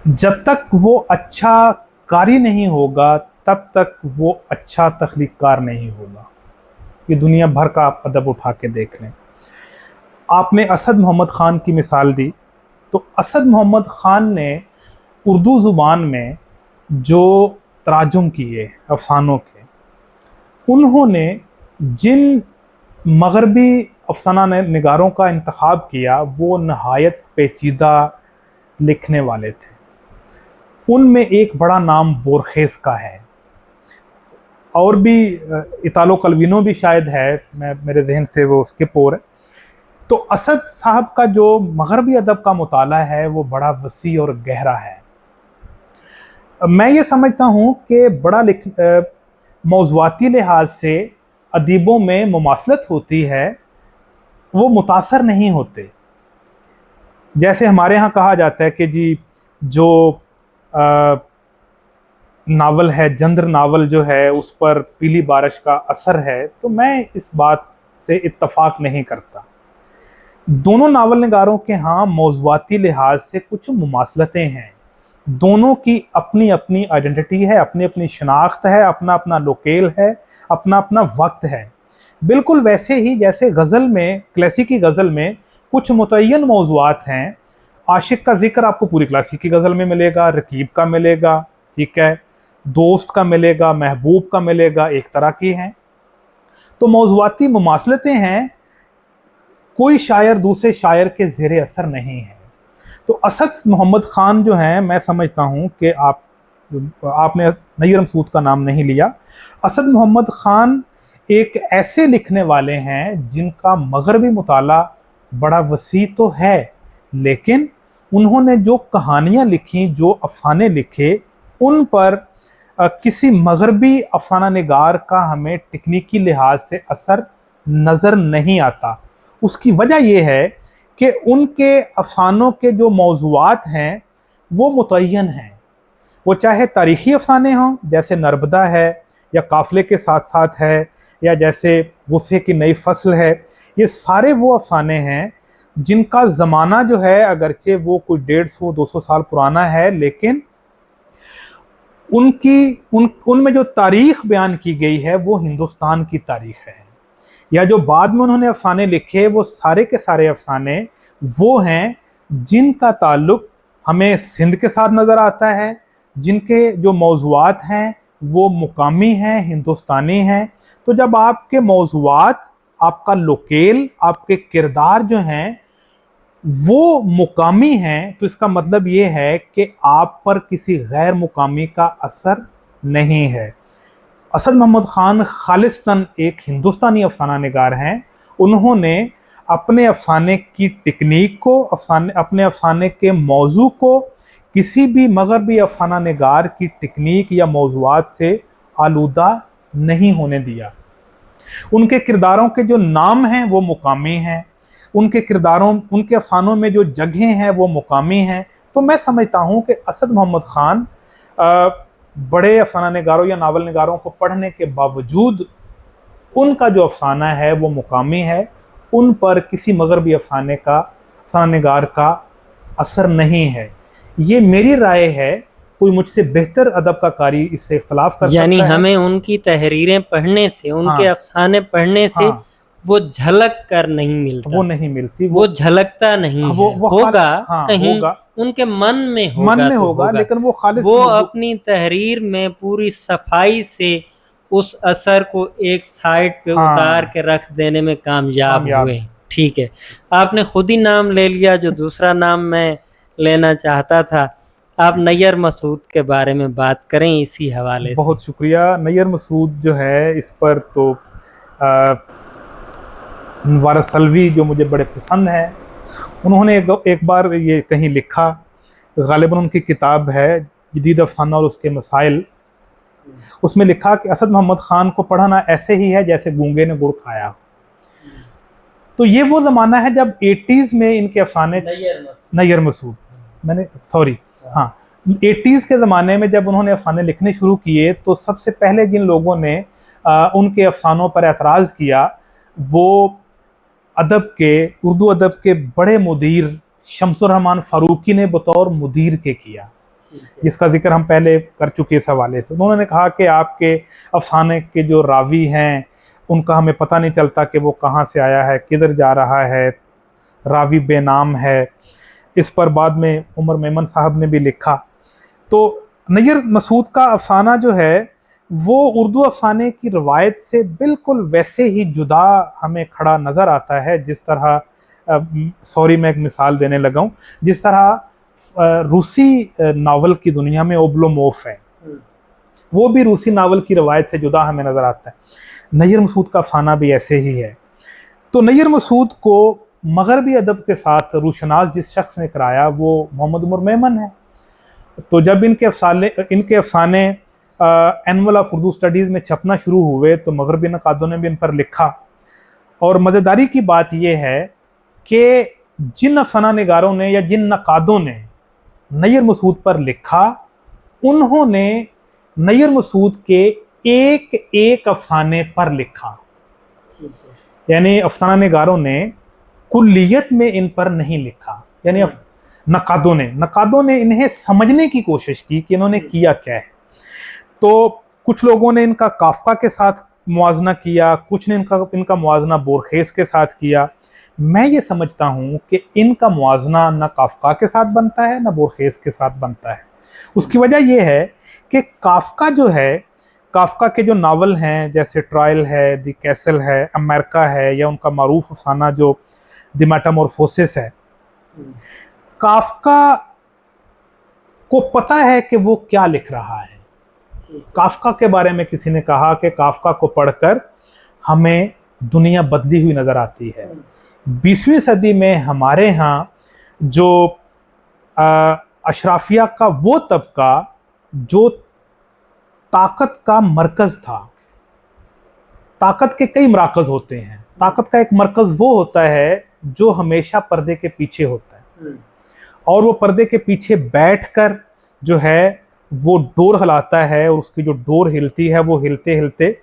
जब तक वो अच्छा कारी नहीं होगा तब तक वो अच्छा तख्लीक़कार नहीं होगा। ये दुनिया भर का आप अदब उठा के देख लें। आपने असद मोहम्मद ख़ान की मिसाल दी, तो असद मोहम्मद ख़ान ने उर्दू ज़ुबान में जो तराजुम किए अफ़सानों के, उन्होंने जिन मगरबी अफ़साना निगारों का इंतख़ाब किया वो नहायत पेचीदा लिखने वाले थे। उनमें एक बड़ा नाम बोर्खेस का है, और भी इतालो कल्विनो भी शायद है, मेरे जहन से वो स्किप हो रहा है। तो असद साहब का जो मगरबी अदब का मुताला है वो बड़ा वसी और गहरा है। मैं ये समझता हूँ कि बड़ा मौज़ूआती लिहाज से अदीबों में मुमासलत होती है, वो मुतासर नहीं होते। जैसे हमारे यहाँ कहा जाता है कि जी जो नावल है, जंद्र नावल जो है, उस पर पीली बारिश का असर है, तो मैं इस बात से इत्तफाक नहीं करता। दोनों नावल निगारों के यहाँ मौज़ूआती लिहाज से कुछ मुमासलतें हैं, दोनों की अपनी अपनी आइडेंटिटी है, अपनी अपनी शनाख्त है, अपना अपना लोकेल है, अपना अपना वक्त है। बिल्कुल वैसे ही जैसे गज़ल में, क्लासिकी गज़ल में कुछ मुतय्यन मौज़ूआत हैं। आशिक का जिक्र आपको पूरी क्लासिकी गज़ल में मिलेगा, रकीब का मिलेगा, ठीक है, दोस्त का मिलेगा, महबूब का मिलेगा, एक तरह की हैं। तो मौज़ूआती मुमासलतें हैं, कोई शायर दूसरे शायर के ज़ेरे असर नहीं है। तो असद मोहम्मद ख़ान जो हैं, मैं समझता हूँ कि आपने नय्यर मसूद का नाम नहीं लिया। असद मोहम्मद ख़ान एक ऐसे लिखने वाले हैं जिनका मगरबी मुताला बड़ा वसी तो है, लेकिन उन्होंने जो कहानियाँ लिखी, जो अफ़साने लिखे, उन पर किसी मगरबी अफ़साना निगार का हमें तकनीकी लिहाज से असर नज़र नहीं आता। उसकी वजह यह है कि उनके अफ़सानों के जो मौज़ूआत हैं वो मुतय्यन हैं। वो चाहे तारीख़ी अफ़साने हों, जैसे नर्बदा है, या काफ़िले के साथ साथ है, या जैसे गुस्से की नई फसल है, ये सारे वो अफ़साने हैं जिनका ज़माना जो है अगरचे वो कोई 150-200 साल पुराना है, लेकिन उनमें जो तारीख़ बयान की गई है वो हिंदुस्तान की तारीख़ है। या जो बाद में उन्होंने अफ़साने लिखे, वो सारे के सारे अफ़साने वो हैं जिनका ताल्लुक़ हमें सिंध के साथ नज़र आता है, जिनके जो मौज़ूआत हैं वो मुकामी हैं, हिंदुस्तानी हैं। तो जब आपके मौज़ूआत, आपका लोकेल, आपके किरदार जो हैं वो मुकामी हैं, तो इसका मतलब ये है कि आप पर किसी गैर मुकामी का असर नहीं है। असद मोहम्मद ख़ान खालिस्तन एक हिंदुस्तानी अफ़साना निगार हैं। उन्होंने अपने अफ़साने की टेक्निक को, अपने अफ़साने के मौजू को किसी भी मगरबी अफ़साना निगार की टेक्निक या मौज़ूआत से आलूदा नहीं होने दिया। उनके किरदारों के जो नाम हैं वो मुकामी हैं, उनके किरदारों, उनके अफ़सानों में जो जगहें हैं वो मुकामी हैं। तो मैं समझता हूँ कि असद मोहम्मद ख़ान बड़े अफ़साना निगारों या नावल निगारों को पढ़ने के बावजूद उनका जो अफ़साना है वो मुकामी है, उन पर किसी मगरबी अफ़साना निगार का असर नहीं है। ये मेरी राय है, कोई मुझसे बेहतर अदब का कारी इससे इख्तलाफ कर सकता है। यानी हमें उनकी तहरीरें पढ़ने से, उनके अफ़साने पढ़ने से वो झलक कर नहीं मिलता, वो नहीं मिलती, वो झलकता नहीं है। होगा कहीं होगा, उनके मन में होगा, लेकिन वो खालिस, वो अपनी तहरीर में पूरी सफाई से उस असर को एक साइड पे उतार के रख देने में कामयाब हुए। ठीक है, आपने खुद ही नाम ले लिया जो दूसरा नाम मैं लेना चाहता था। आप नय्यर मसूद के बारे में बात करें इसी हवाले से। बहुत शुक्रिया। नय्यर मसूद जो है, इस पर तो वारस सलवी जो मुझे बड़े पसंद हैं, उन्होंने एक बार ये कहीं लिखा, गालिबन उनकी किताब है जदीद अफ़साना और उसके मसाइल, उसमें लिखा कि असद मोहम्मद ख़ान को पढ़ना ऐसे ही है जैसे गूंगे ने गुड़ खाया। तो ये वो ज़माना है जब 80s में इनके अफ़साने, नय्यर मसूद, मैंने सॉरी, हाँ, 80s के ज़माने में जब उन्होंने अफ़साने लिखने शुरू किए, तो सबसे पहले जिन लोगों ने उनके अफ़सानों पर एतराज़ किया वो उर्दू अदब के बड़े मुदीर शम्सुर रहमान फ़ारूकी ने बतौर मुदीर के किया, जिसका जिक्र हम पहले कर चुके इस हवाले से। उन्होंने कहा कि आपके अफ़साने के जो रावी हैं उनका हमें पता नहीं चलता कि वो कहाँ से आया है, किधर जा रहा है, रावी बेनाम है। इस पर बाद में उमर मेमन साहब ने भी लिखा। तो नय्यर मसूद का अफ़साना जो है वो उर्दू अफ़साने की रवायत से बिल्कुल वैसे ही जुदा हमें खड़ा नज़र आता है, जिस तरह सॉरी मैं एक मिसाल देने लगा हूँ, जिस तरह रूसी नावल की दुनिया में ओब्लोमोफ है, वो भी रूसी नावल की रवायत से जुदा हमें नजर आता है। नय्यर मसूद का अफसाना भी ऐसे ही है। तो नय्यर मसूद को मगरबी अदब के साथ रूशनास जिस शख्स ने कराया वो मोहम्मद उमर मेमन है। तो जब इनके अफसाने एनुअल ऑफ उर्दू स्टडीज़ में छपना शुरू हुए तो मगरबी नकादों ने भी इन पर लिखा। और मज़ेदारी की बात यह है कि जिन अफसाना निगारों ने या जिन नकादों ने नय्यर मसूद पर लिखा, उन्होंने नय्यर मसूद के एक एक अफसाने पर लिखा। यानी अफसाना निगारों ने कुल्लियत में इन पर नहीं लिखा, यानी नकादों ने इन्हें समझने की कोशिश की कि इन्होंने किया क्या है। तो कुछ लोगों ने इनका काफका के साथ मुआजना किया, कुछ ने इनका मुआजना बोरखेस के साथ किया। मैं ये समझता हूँ कि इनका मुआजना ना काफका के साथ बनता है ना बोरखेस के साथ बनता है। उसकी वजह यह है कि काफका जो है, काफका के जो नावल हैं जैसे ट्रायल है, द कैसल है, अमेरिका है, या उनका मारूफ अफसाना जो द मेटामॉर्फोसिस है, काफका को पता है कि वो क्या लिख रहा है। काफका के बारे में किसी ने कहा कि काफका को पढ़कर हमें दुनिया बदली हुई नजर आती है। 20वीं सदी में हमारे यहाँ जो अशराफिया का वो तबका जो ताकत का मरकज था, ताकत के कई मराकज होते हैं, ताकत का एक मरकज वो होता है जो हमेशा पर्दे के पीछे होता है, और वो पर्दे के पीछे बैठकर जो है वो डोर हिलाता है, और उसकी जो डोर हिलती है वो हिलते हिलते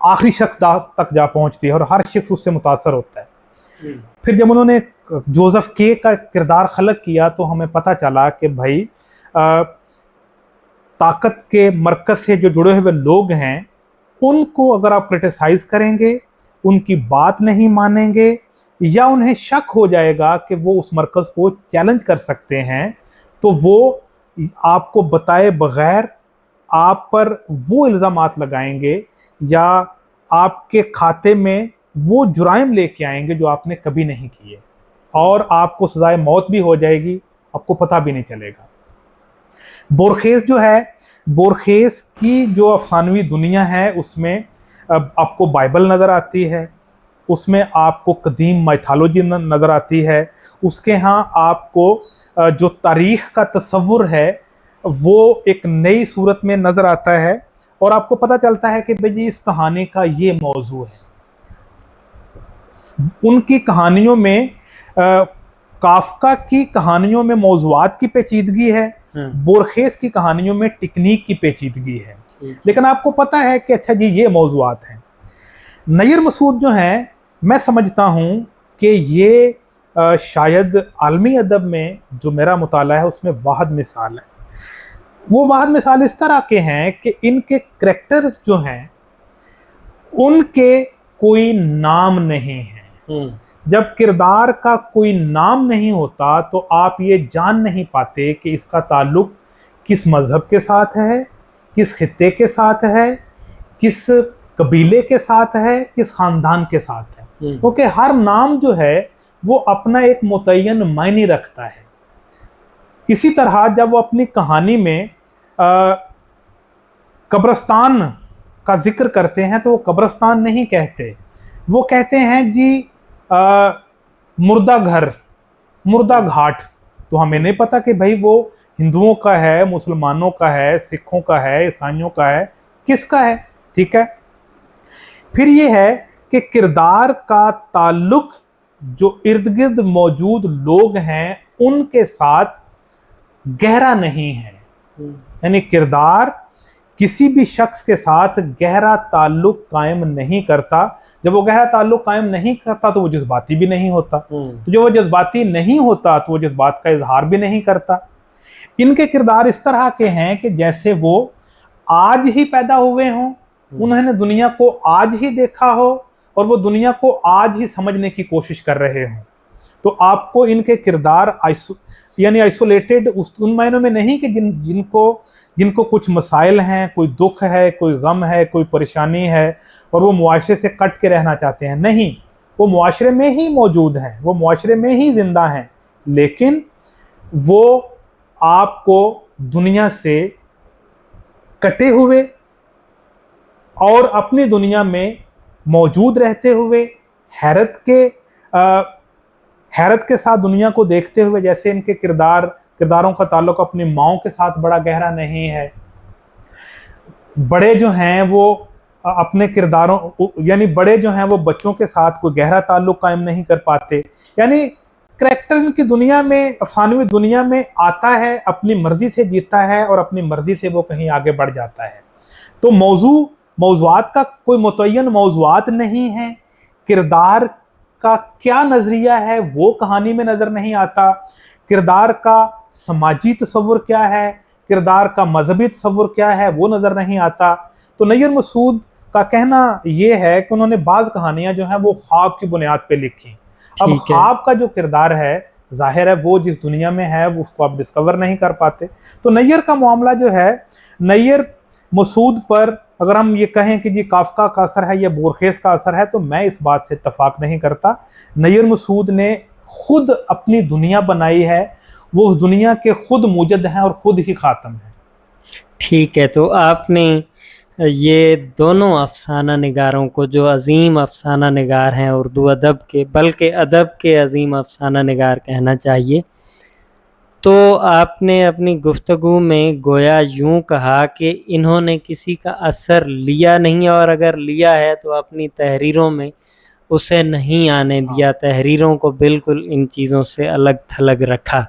आखिरी शख्स तक जा पहुंचती है और हर शख्स उससे मुतासर होता है। फिर जब उन्होंने जोसेफ के का किरदार खलक किया तो हमें पता चला कि भाई ताकत के मरकज से जो जुड़े हुए लोग हैं उनको अगर आप क्रिटिसाइज करेंगे, उनकी बात नहीं मानेंगे, या उन्हें शक हो जाएगा कि वो उस मरकज को चैलेंज कर सकते हैं, तो वो आपको बताए बगैर आप पर वो इल्ज़ामात लगाएंगे या आपके खाते में वो जुराइम लेके आएंगे जो आपने कभी नहीं किए, और आपको सजाए मौत भी हो जाएगी, आपको पता भी नहीं चलेगा। बोरखेस जो है, बोरखेस की जो अफसानवी दुनिया है उसमें आपको बाइबल नज़र आती है, उसमें आपको कदीम माइथोलॉजी नज़र आती है, उसके यहाँ आपको जो तारीख का तस्वुर है वो एक नई सूरत में नज़र आता है, और आपको पता चलता है कि भाई इस कहानी का ये मौजू है। उनकी कहानियों में काफका की कहानियों में मौजुआत की पेचीदगी है, बोरखेस की कहानियों में टेक्निक की पेचीदगी है, लेकिन आपको पता है कि अच्छा जी ये मौजुआत हैं। नय्यर मसूद जो हैं, मैं समझता हूँ कि ये शायद आलमी अदब में जो मेरा मुताला है उसमें वाहिद मिसाल है। वो वाहिद मिसाल इस तरह के हैं कि इनके करैक्टर्स जो हैं उनके कोई नाम नहीं है। जब किरदार का कोई नाम नहीं होता तो आप ये जान नहीं पाते कि इसका ताल्लुक किस मज़हब के साथ है, किस खित्ते के साथ है, किस कबीले के साथ है, किस ख़ानदान के साथ है, क्योंकि हर नाम जो है वो अपना एक मुतय्यन मायने रखता है। इसी तरह जब वो अपनी कहानी में कब्रिस्तान का जिक्र करते हैं तो वो कब्रिस्तान नहीं कहते, वो कहते हैं जी मुर्दा घर, मुर्दा घाट। तो हमें नहीं पता कि भाई वो हिंदुओं का है, मुसलमानों का है, सिखों का है, ईसाइयों का है, किसका है, ठीक है। फिर ये है कि किरदार का ताल्लुक जो इर्द गिर्द मौजूद लोग हैं उनके साथ गहरा नहीं है, यानी किरदार किसी भी शख्स के साथ गहरा ताल्लुक कायम नहीं करता। जब वो गहरा ताल्लुक कायम नहीं करता तो वो जज्बाती भी नहीं होता, तो जब वो जज्बाती नहीं होता तो वो जज्बात का इजहार भी नहीं करता। इनके किरदार इस तरह के हैं कि जैसे वो आज ही पैदा हुए हों, उन्होंने दुनिया को आज ही देखा हो और वो दुनिया को आज ही समझने की कोशिश कर रहे हों। तो आपको इनके किरदार यानी आइसोलेटेड उन मायनों में नहीं कि जिनको कुछ मसाइल हैं, कोई दुख है, कोई गम है, कोई परेशानी है और वो मुआशरे से कट के रहना चाहते हैं, नहीं, वो मुआशरे में ही मौजूद हैं, वो मुआशरे में ही जिंदा हैं, लेकिन वो आपको दुनिया से कटे हुए और अपनी दुनिया में मौजूद रहते हुए हैरत के साथ दुनिया को देखते हुए, जैसे इनके किरदारों का ताल्लुक अपनी माँओं के साथ बड़ा गहरा नहीं है। बड़े जो हैं वो अपने किरदारों यानी बड़े जो हैं वो बच्चों के साथ कोई गहरा ताल्लुक कायम नहीं कर पाते। यानी करैक्टर इनकी दुनिया में, अफसानवी दुनिया में आता है, अपनी मर्जी से जीता है और अपनी मर्जी से वो कहीं आगे बढ़ जाता है। तो मौज़ूआत का कोई मुतय्यन मौज़ूआत नहीं है। किरदार का क्या नज़रिया है वो कहानी में नज़र नहीं आता। किरदार का समाजी तसव्वुर क्या है, किरदार का मजहबी तसव्वुर क्या है वो नज़र नहीं आता। तो नैयर मसूद का कहना ये है कि उन्होंने बाज़ कहानियाँ जो हैं वो ख्वाब की बुनियाद पे लिखी। अब ख्वाब का जो किरदार है, जाहिर है वो जिस दुनिया में है वो उसको आप डिस्कवर नहीं कर पाते। तो नैयर का मामला जो है, नैयर मसूद पर अगर हम ये कहें कि जी काफका का असर है या बोरखेस का असर है, तो मैं इस बात से इत्तफाक नहीं करता। नैयर मसूद ने खुद अपनी दुनिया बनाई है, वो उस दुनिया के खुद मुजद हैं और खुद ही खातम है। ठीक है, तो आपने ये दोनों अफसाना निगारों को, जो अजीम अफसाना निगार हैं उर्दू अदब के, बल्कि अदब के अजीम अफसाना निगार कहना चाहिए, तो आपने अपनी गुफ्तगू में गोया यूं कहा कि इन्होंने किसी का असर लिया नहीं, और अगर लिया है तो अपनी तहरीरों में उसे नहीं आने दिया, तहरीरों को बिल्कुल इन चीज़ों से अलग थलग रखा।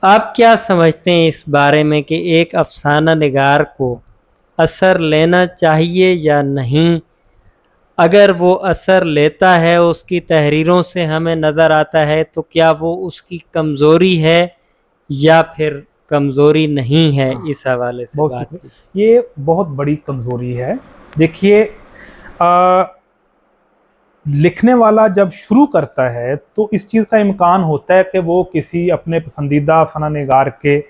आप क्या समझते हैं इस बारे में कि एक अफसाना निगार को असर लेना चाहिए या नहीं? अगर वो असर लेता है, उसकी तहरीरों से हमें नज़र आता है, तो क्या वो उसकी कमज़ोरी है या फिर कमज़ोरी नहीं है? इस हवाले से बात कीजिए। ये बहुत बड़ी कमज़ोरी है। देखिए, लिखने वाला जब शुरू करता है तो इस चीज़ का इम्कान होता है कि वो किसी अपने पसंदीदा अफसाना निगार के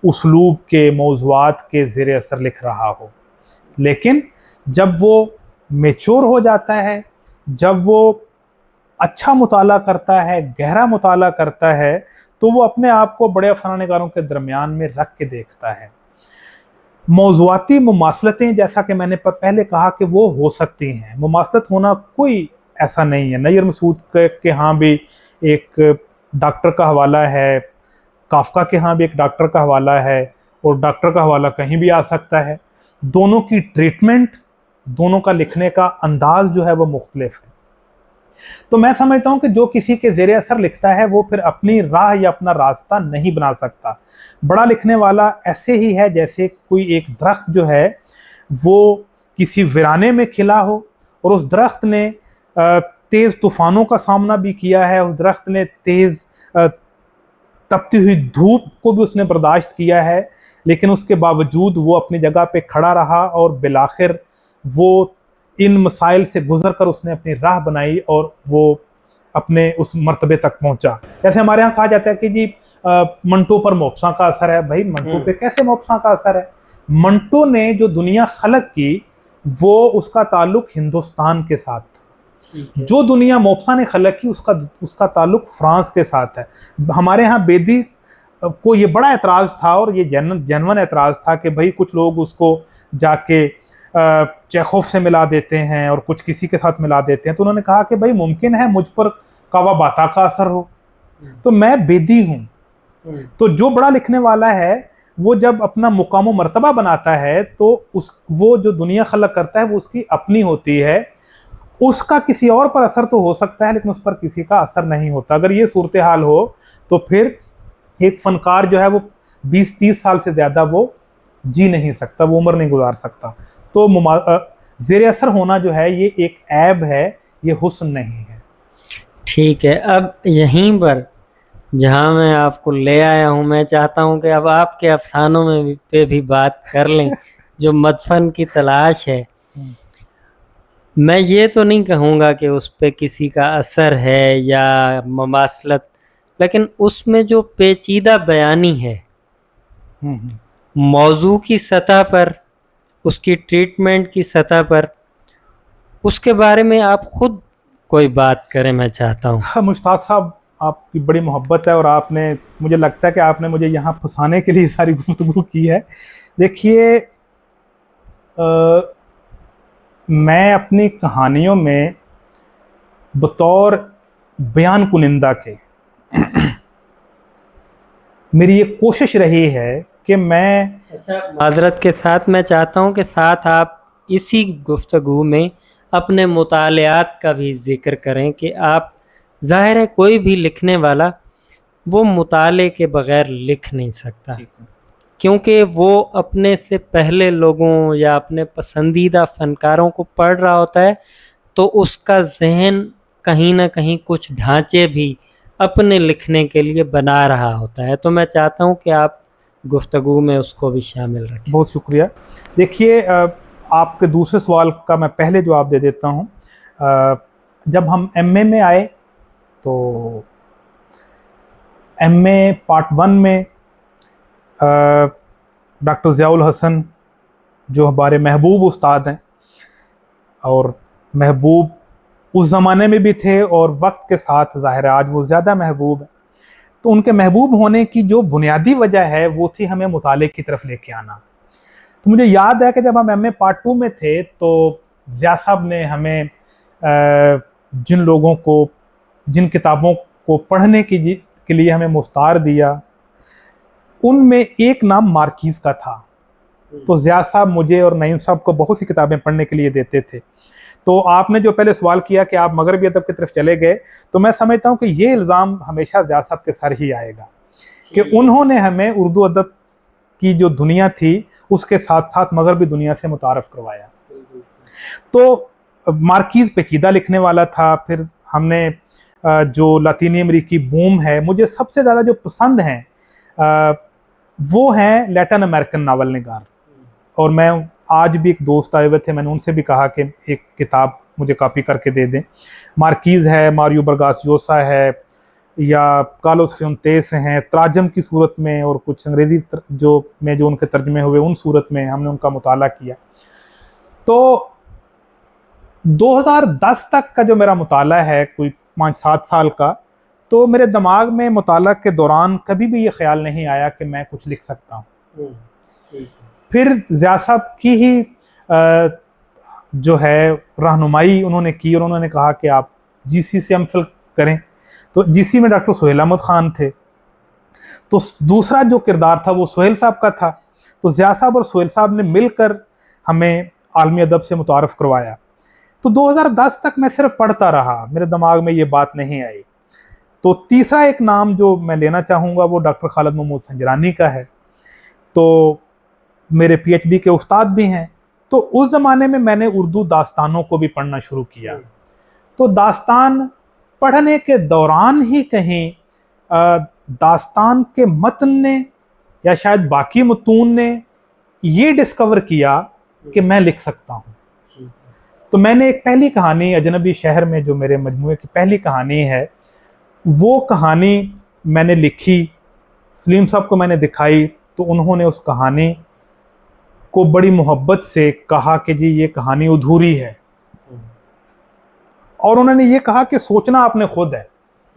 उसलूब के, मौज़ूआत के ज़ेर असर लिख रहा हो। लेकिन जब वो मैच्योर हो जाता है, जब वो अच्छा मुताला करता है, गहरा मुताला करता है, तो वो अपने आप को बड़े अफसाना निगारों के दरमियान में रख के देखता है। मौज़ूआती मुमासलतें, जैसा कि मैंने पहले कहा कि वो हो सकती हैं, मुमासलत होना कोई ऐसा नहीं है। नैयर मसूद के यहाँ भी एक डॉक्टर का हवाला है, काफका के यहाँ भी एक डॉक्टर का हवाला है, और डॉक्टर का हवाला कहीं भी आ सकता है। दोनों की ट्रीटमेंट, दोनों का लिखने का अंदाज जो है वो मुख्तलिफ है। तो मैं समझता हूँ कि जो किसी के ज़ेरे असर लिखता है वो फिर अपनी राह या अपना रास्ता नहीं बना सकता। बड़ा लिखने वाला ऐसे ही है जैसे कोई एक दरख्त जो है वो किसी वीराने में खिला हो, और उस दरख्त ने तेज़ तूफ़ानों का सामना भी किया है, उस दरख्त ने तेज़ तपती हुई धूप को भी उसने बर्दाश्त किया है, लेकिन उसके बावजूद वो अपनी जगह पे खड़ा रहा और बिलाखिर वो इन मसाइल से गुजर कर उसने अपनी राह बनाई और वो अपने उस मर्तबे तक पहुंचा। जैसे हमारे यहाँ कहा जाता है कि जी मंटो पर मोहब्बसा का असर है। भाई मंटो पे कैसे मोहब्बसा का असर है? मंटो ने जो दुनिया खलक की वो उसका ताल्लुक हिंदुस्तान के साथ था। जो दुनिया मोहब्बसा ने खलक की उसका ताल्लुक फ्रांस के साथ है। हमारे यहाँ बेदी को ये बड़ा एतराज़ था, और ये जेन्युइन एतराज़ था कि भाई कुछ लोग उसको जाके चेखोव से मिला देते हैं और कुछ किसी के साथ मिला देते हैं। तो उन्होंने कहा कि भाई मुमकिन है मुझ पर कावाबाता का असर हो, तो मैं बेदी हूँ। तो जो बड़ा लिखने वाला है वो जब अपना मुकाम व मर्तबा बनाता है तो वो जो दुनिया खलक करता है वो उसकी अपनी होती है। उसका किसी और पर असर तो हो सकता है लेकिन उस पर किसी का असर नहीं होता। अगर ये सूरत हाल हो तो फिर एक फनकार जो है वो 20-30 साल से ज़्यादा वो जी नहीं सकता, वो उम्र नहीं गुजार सकता। तो ज़ेर असर होना जो है ये एक ऐब है, ये हुस्न नहीं है। ठीक है, अब यहीं पर जहाँ मैं आपको ले आया हूँ, मैं चाहता हूँ कि अब आपके अफसानों में पे भी बात कर लें जो मदफन की तलाश है। मैं ये तो नहीं कहूँगा कि उस पे किसी का असर है या ममासलत, लेकिन उसमें जो पेचीदा बयानी है मौजू की सतह पर, उसकी ट्रीटमेंट की सतह पर, उसके बारे में आप खुद कोई बात करें, मैं चाहता हूँ। मुश्ताक साहब, आपकी बड़ी मोहब्बत है और आपने, मुझे लगता है कि आपने मुझे यहाँ फंसाने के लिए सारी गुफ्तगू की है। देखिए, मैं अपनी कहानियों में बतौर बयान कुनिंदा के मेरी ये कोशिश रही है कि मैं, माजरत के साथ मैं चाहता हूँ कि साथ आप इसी गुफ्तगू में अपने मुतालियात का भी ज़िक्र करें कि आप, ज़ाहिर है कोई भी लिखने वाला वो मुताले के बग़ैर लिख नहीं सकता, क्योंकि वो अपने से पहले लोगों या अपने पसंदीदा फ़नकारों को पढ़ रहा होता है, तो उसका ज़हन कहीं न कहीं कुछ ढांचे भी अपने लिखने के लिए बना रहा होता है। तो मैं चाहता हूँ कि आप गुफ्तगू में उसको भी शामिल रखें। बहुत शुक्रिया। देखिए, आपके दूसरे सवाल का मैं पहले जवाब दे देता हूँ। जब हम एमए में आए तो एमए पार्ट 1 में डॉक्टर ज़ियाउल हसन जो हमारे महबूब उस्ताद हैं, और महबूब उस ज़माने में भी थे और वक्त के साथ ज़ाहिर है आज वो ज़्यादा महबूब है, तो उनके महबूब होने की जो बुनियादी वजह है वो थी हमें मुताले की तरफ लेके आना। तो मुझे याद है कि जब हम एमए पार्ट 2 में थे तो ज़िया साहब ने हमें जिन लोगों को, जिन किताबों को पढ़ने के लिए हमें मुख्तार दिया, उनमें एक नाम मार्कीज़ का था। तो ज़िया साहब मुझे और नईम साहब को बहुत सी किताबें पढ़ने के लिए देते थे। तो आपने जो पहले सवाल किया कि आप मगरबी अदब की तरफ चले गए, तो मैं समझता हूँ कि ये इल्ज़ाम हमेशा ज़िया साहब के सर ही आएगा कि उन्होंने हमें उर्दू अदब की जो दुनिया थी उसके साथ साथ मगरबी दुनिया से मुतारफ़ करवाया। तो मार्कीज़ पेचीदा लिखने वाला था। फिर हमने जो लातीनी अमरीकी बूम है, मुझे सबसे ज़्यादा जो पसंद हैं वो हैं लैटिन अमेरिकन नावल निगार। और मैं आज भी, एक दोस्त आए हुए थे, मैंने उनसे भी कहा कि एक किताब मुझे कॉपी करके दे दें। मार्कीज़ है, मारियो बरगास योसा है, या कार्लोस फ्यूंतेस हैं तराजम की सूरत में, और कुछ अंग्रेज़ी जो उनके तर्जमे हुए उन सूरत में हमने उनका मुताला किया। तो 2010 तक का जो मेरा मुताला है, कोई 5-7 साल का, तो मेरे दिमाग में मुताला के दौरान कभी भी ये ख्याल नहीं आया कि मैं कुछ लिख सकता हूँ। फिर ज़िया साहब की ही जो है रहनुमाई उन्होंने की और उन्होंने कहा कि आप जीसी से एमफिल करें। तो जीसी में डॉक्टर सुहेल अहमद ख़ान थे, तो दूसरा जो किरदार था वो सुहेल साहब का था। तो ज़िया साहब और सुहेल साहब ने मिलकर हमें आलमी अदब से मुतारफ़ करवाया। तो 2010 तक मैं सिर्फ पढ़ता रहा, मेरे दिमाग में ये बात नहीं आई। तो तीसरा एक नाम जो मैं लेना चाहूँगा वो डॉक्टर खालिद महमूद संजरानी का है। तो मेरे पीएचडी के उस्ताद भी हैं। तो उस ज़माने में मैंने उर्दू दास्तानों को भी पढ़ना शुरू किया। तो दास्तान पढ़ने के दौरान ही कहीं दास्तान के मतन ने या शायद बाकी मतून ने ये डिस्कवर किया कि मैं लिख सकता हूँ। तो मैंने एक पहली कहानी अजनबी शहर में, जो मेरे मजमूए की पहली कहानी है, वो कहानी मैंने लिखी, सलीम साहब को मैंने दिखाई। तो उन्होंने उस कहानी को बड़ी मोहब्बत से कहा कि जी ये कहानी अधूरी है, और उन्होंने ये कहा कि सोचना आपने खुद है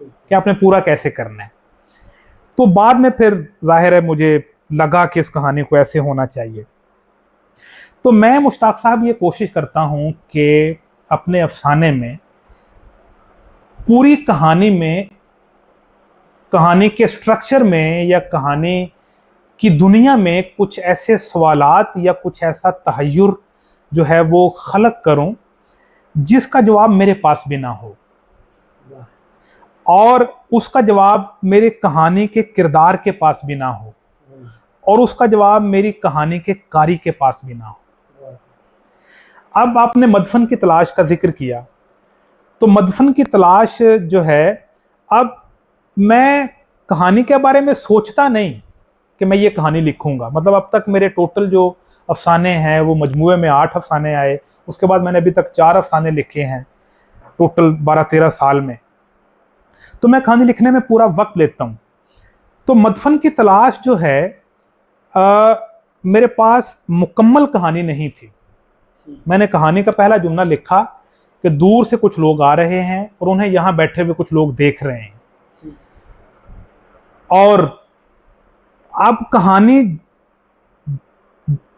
कि आपने पूरा कैसे करना है। तो बाद में फिर जाहिर है मुझे लगा कि इस कहानी को ऐसे होना चाहिए। तो मैं, मुश्ताक साहब, ये कोशिश करता हूँ कि अपने अफसाने में, पूरी कहानी में, कहानी के स्ट्रक्चर में या कहानी की दुनिया में कुछ ऐसे सवालात या कुछ ऐसा तहय्युर जो है वो खलक करूं जिसका जवाब मेरे पास भी ना हो, और उसका जवाब मेरे कहानी के किरदार के पास भी ना हो, और उसका जवाब मेरी कहानी के कारी के पास भी ना हो। अब आपने मदफन की तलाश का जिक्र किया, तो मदफन की तलाश जो है, अब मैं कहानी के बारे में सोचता नहीं कि मैं ये कहानी लिखूंगा। मतलब अब तक मेरे टोटल जो अफसाने हैं वो मजमूए में 8 अफसाने आए, उसके बाद मैंने अभी तक 4 अफसाने लिखे हैं टोटल 12-13 साल में। तो मैं कहानी लिखने में पूरा वक्त लेता हूँ। तो मदफन की तलाश जो है, मेरे पास मुकम्मल कहानी नहीं थी। मैंने कहानी का पहला जुमला लिखा कि दूर से कुछ लोग आ रहे हैं और उन्हें यहाँ बैठे हुए कुछ लोग देख रहे हैं। और अब कहानी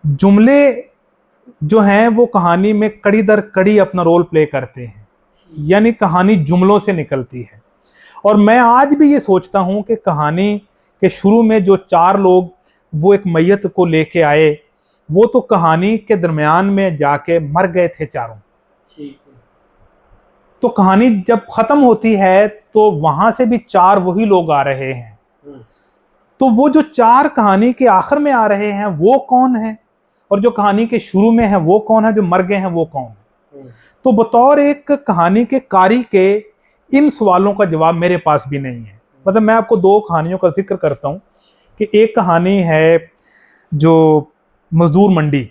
जुमले जो हैं वो कहानी में कड़ी दर कड़ी अपना रोल प्ले करते हैं, यानी कहानी जुमलों से निकलती है। और मैं आज भी ये सोचता हूँ कि कहानी के शुरू में जो 4 लोग वो एक मैयत को लेके आए, वो तो कहानी के दरमियान में जाके मर गए थे चारों। तो कहानी जब खत्म होती है तो वहां से भी 4 वही लोग आ रहे हैं। तो वो जो 4 कहानी के आखिर में आ रहे हैं वो कौन है, और जो कहानी के शुरू में है वो कौन है, जो मर गए हैं वो कौन है। तो बतौर एक कहानी के कारी के इन सवालों का जवाब मेरे पास भी नहीं है। मतलब मैं आपको 2 कहानियों का जिक्र करता हूँ कि एक कहानी है जो मजदूर मंडी।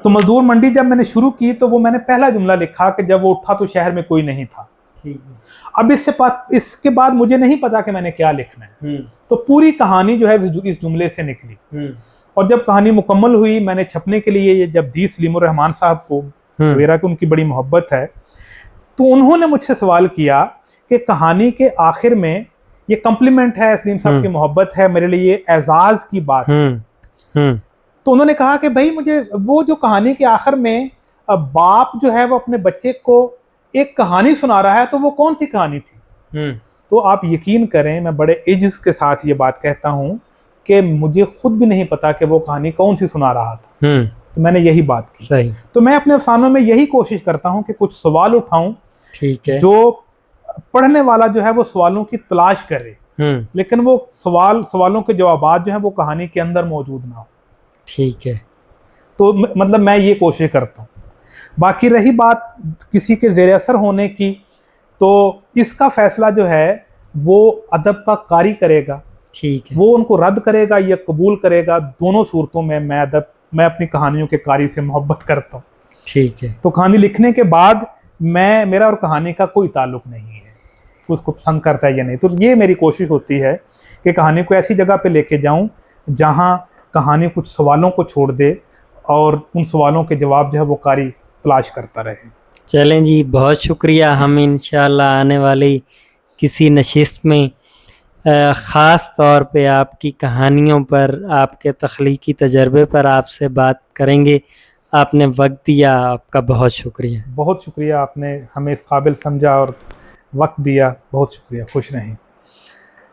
तो मजदूर मंडी जब मैंने शुरू की तो वो मैंने पहला जुमला लिखा कि जब वो उठा तो शहर में कोई नहीं था। अब इसके बाद मुझे नहीं पता कि मैंने क्या लिखना है। तो पूरी कहानी जो है इस जुमले से निकली। और जब कहानी मुकम्मल हुई, मैंने छपने के लिए जब दी सलीमुर रहमान साहब को, सवेरा की उनकी बड़ी मोहब्बत है, तो उन्होंने मुझसे सवाल किया कि कहानी के आखिर में ये कॉम्प्लीमेंट है, सलीम साहब की मोहब्बत है, मेरे लिए एजाज की बात है। तो उन्होंने कहा कि भाई मुझे वो जो कहानी के आखिर में बाप जो है वो अपने बच्चे को एक कहानी सुना रहा है, तो वो कौन सी कहानी थी। तो आप यकीन करें, मैं बड़े इज्ज के साथ ये बात कहता हूँ कि मुझे खुद भी नहीं पता कि वो कहानी कौन सी सुना रहा था। तो मैंने यही बात की। सही। तो मैं अपने अफसानों में यही कोशिश करता हूँ कि कुछ सवाल उठाऊं, ठीक है, जो पढ़ने वाला जो है वो सवालों की तलाश करे, लेकिन वो सवालों के जवाब जो है वो कहानी के अंदर मौजूद ना हो। ठीक है। तो मतलब मैं ये कोशिश करता हूँ। बाकी रही बात किसी के ज़ेर असर होने की, तो इसका फैसला जो है वो अदब का कारी करेगा। ठीक है। वो उनको रद्द करेगा या कबूल करेगा, दोनों सूरतों में मैं अपनी कहानियों के कारी से मोहब्बत करता हूँ। ठीक है। तो कहानी लिखने के बाद मेरा और कहानी का कोई ताल्लुक नहीं है, उसको पसंद करता है या नहीं। तो ये मेरी कोशिश होती है कि कहानी को ऐसी जगह पे लेके जाऊं जहां कहानी कुछ सवालों को छोड़ दे और उन सवालों के जवाब जो है वो कारी तलाश करता रहे। चलें जी, बहुत शुक्रिया। हम इंशाल्लाह आने वाली किसी नशिस्त में ख़ास तौर पे आपकी कहानियों पर, आपके तख्लीकी तजर्बे पर आपसे बात करेंगे। आपने वक्त दिया, आपका बहुत शुक्रिया। बहुत शुक्रिया, आपने हमें इस काबिल समझा और वक्त दिया। बहुत शुक्रिया। खुश रहें।